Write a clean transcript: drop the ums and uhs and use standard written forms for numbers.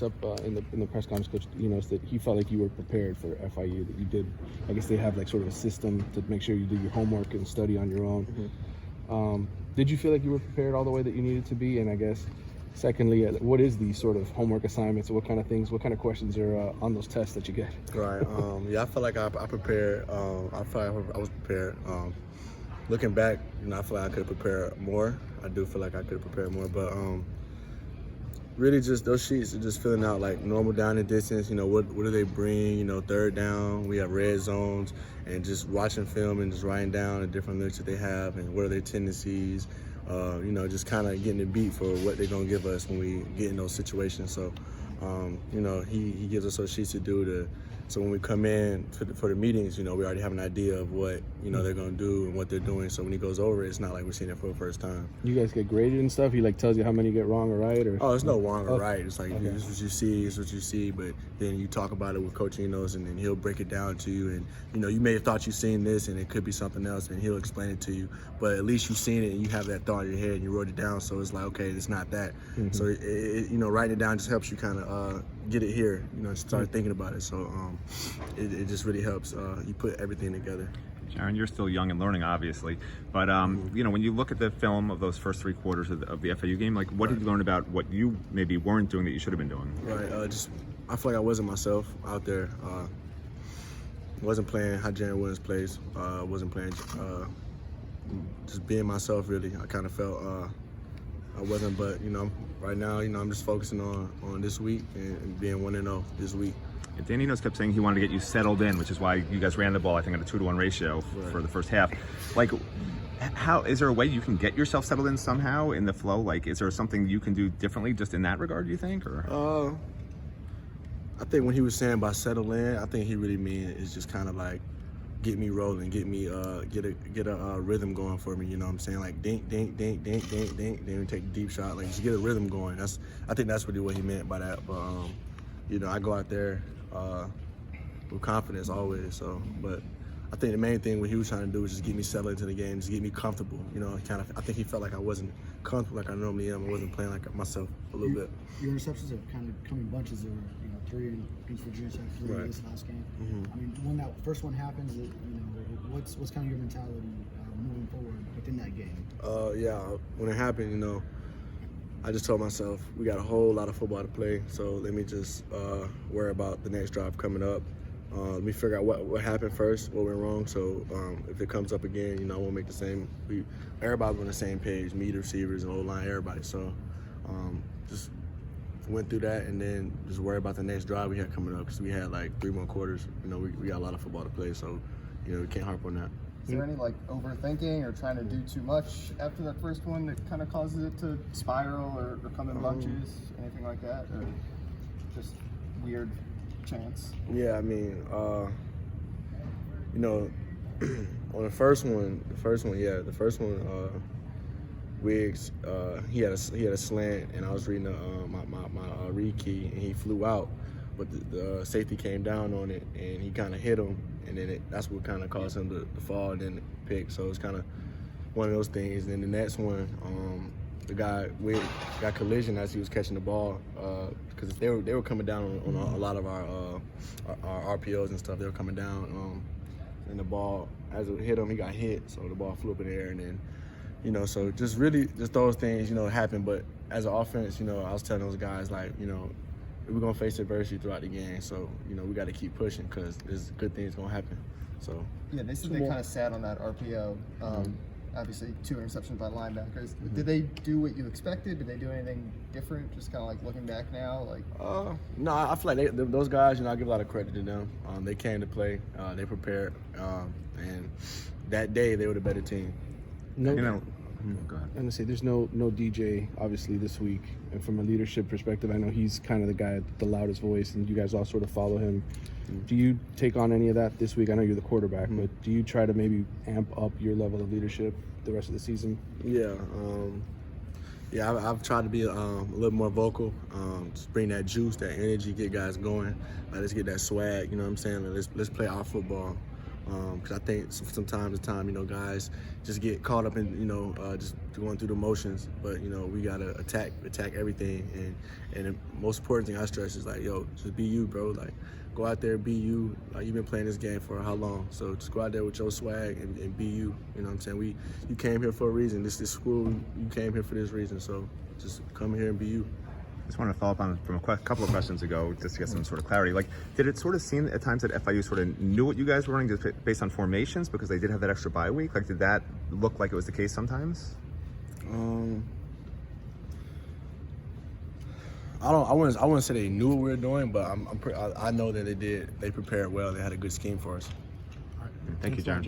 this up in the press conference, Coach. That he felt like you were prepared for FIU. That you did. I guess they have like sort of a system to make sure you do your homework and study on your own. Mm-hmm. Did you feel like you were prepared all the way that you needed to be? And I guess, secondly, what is the sort of homework assignments? What kind of things? What kind of questions are on those tests that you get? Right. I feel like I prepared. I feel like I was prepared. Looking back, I feel like I could have prepared more. I do feel like I could have prepared more, but really just those sheets are just filling out like normal down and distance. What do they bring? Third down, we have red zones, and just watching film and just writing down the different looks that they have and what are their tendencies. Just kind of getting a beat for what they're gonna give us when we get in those situations. So, he gives us those sheets to do so when we come in for the meetings, we already have an idea of what, they're going to do and what they're doing. So when he goes over it, it's not like we're seeing it for the first time. You guys get graded and stuff? He like tells you how many you get wrong or right? Or there's no wrong or right. It's like, this is what you see, but then you talk about it with Coach Enos, and then he'll break it down to you. And, you may have thought you've seen this and it could be something else, and he'll explain it to you. But at least you've seen it and you have that thought in your head and you wrote it down. So it's like, okay, it's not that. Mm-hmm. So, writing it down just helps you kind of get it here, start thinking about it. So it just really helps. You put everything together. Jarren, you're still young and learning, obviously, but when you look at the film of those first 3 quarters of the FAU game, like what did you learn about what you maybe weren't doing that you should have been doing? Right. I feel like I wasn't myself out there. Wasn't playing how Jarren Williams plays. Wasn't playing. Just being myself. Really, I kind of felt I wasn't. But right now, I'm just focusing on this week and being 1-0 this week. Dan Enos kept saying he wanted to get you settled in, which is why you guys ran the ball, I think, at a 2-to-1 ratio for the first half. Like, how is there a way you can get yourself settled in somehow in the flow? Like, is there something you can do differently just in that regard, do you think? Or I think when he was saying by settle in, I think he really mean is just kind of like get me rolling, get me get a rhythm going for me. You know what I'm saying? Like dink, dink, dink, dink, dink, dink. Then we take the deep shot. Like just get a rhythm going. I think that's really what he meant by that. But I go out there with confidence always. So, but I think the main thing what he was trying to do was just get me settled into the game, just get me comfortable. I think he felt like I wasn't comfortable like I normally am. I wasn't playing like myself a little bit. Your interceptions have kind of come in bunches. There were 3 against Virginia Tech, 3 in this last game. Mm-hmm. I mean, when that first one happens, what's kind of your mentality moving forward within that game? When it happened, I just told myself we got a whole lot of football to play, so let me just worry about the next drive coming up. Let me figure out what happened first, what went wrong. So if it comes up again, I won't make the same. Everybody's on the same page, me, the receivers, and O-line, everybody. So just went through that, and then just worry about the next drive we had coming up because we had like 3 more quarters. We got a lot of football to play, so we can't harp on that. Is there any overthinking or trying to do too much after that first one that kind of causes it to spiral or come in bunches, anything like that, or just weird chance? Yeah, I mean, on the first one, Wiggs, he had a slant, and I was reading my read key, and he flew out, but the safety came down on it, and he kind of hit him, and then that's what kind of caused him to fall and then pick. So it's kind of one of those things. And then the next one, the guy got collision as he was catching the ball because they were coming down on a lot of our RPOs and stuff. They were coming down, and the ball as it hit him, he got hit, so the ball flew up in the air, and then so just those things happen. But as an offense, I was telling those guys we're gonna face adversity throughout the game, so we got to keep pushing because there's good things gonna happen. So yeah, they said they kind of sat on that RPO. Obviously, 2 interceptions by linebackers. Mm-hmm. Did they do what you expected? Did they do anything different? Just kind of looking back now, No, I feel like those guys. I give a lot of credit to them. They came to play. They prepared, and that day they were the better team. Go ahead. And to say there's no DJ obviously this week, and from a leadership perspective, I know he's kind of the guy with the loudest voice, and you guys all sort of follow him. Mm-hmm. Do you take on any of that this week? I know you're the quarterback, but do you try to maybe amp up your level of leadership the rest of the season? Yeah, I've tried to be a little more vocal, just bring that juice, that energy, get guys going. Let's get that swag. You know what I'm saying? Let's play our football. Because I think sometimes the time, guys just get caught up in, just going through the motions. But, we got to attack everything. And the most important thing I stress is like, yo, just be you, bro. Like, go out there, be you. Like, you've been playing this game for how long? So just go out there with your swag and be you. You know what I'm saying? You came here for a reason. This school, you came here for this reason. So just come here and be you. Just want to follow up on from a couple of questions ago, just to get some sort of clarity. Like, did it sort of seem at times that FIU sort of knew what you guys were running just based on formations because they did have that extra bye week? Like, did that look like it was the case sometimes? I wouldn't say they knew what we were doing, but I know that they did. They prepared well. They had a good scheme for us. Thank you, Jarren.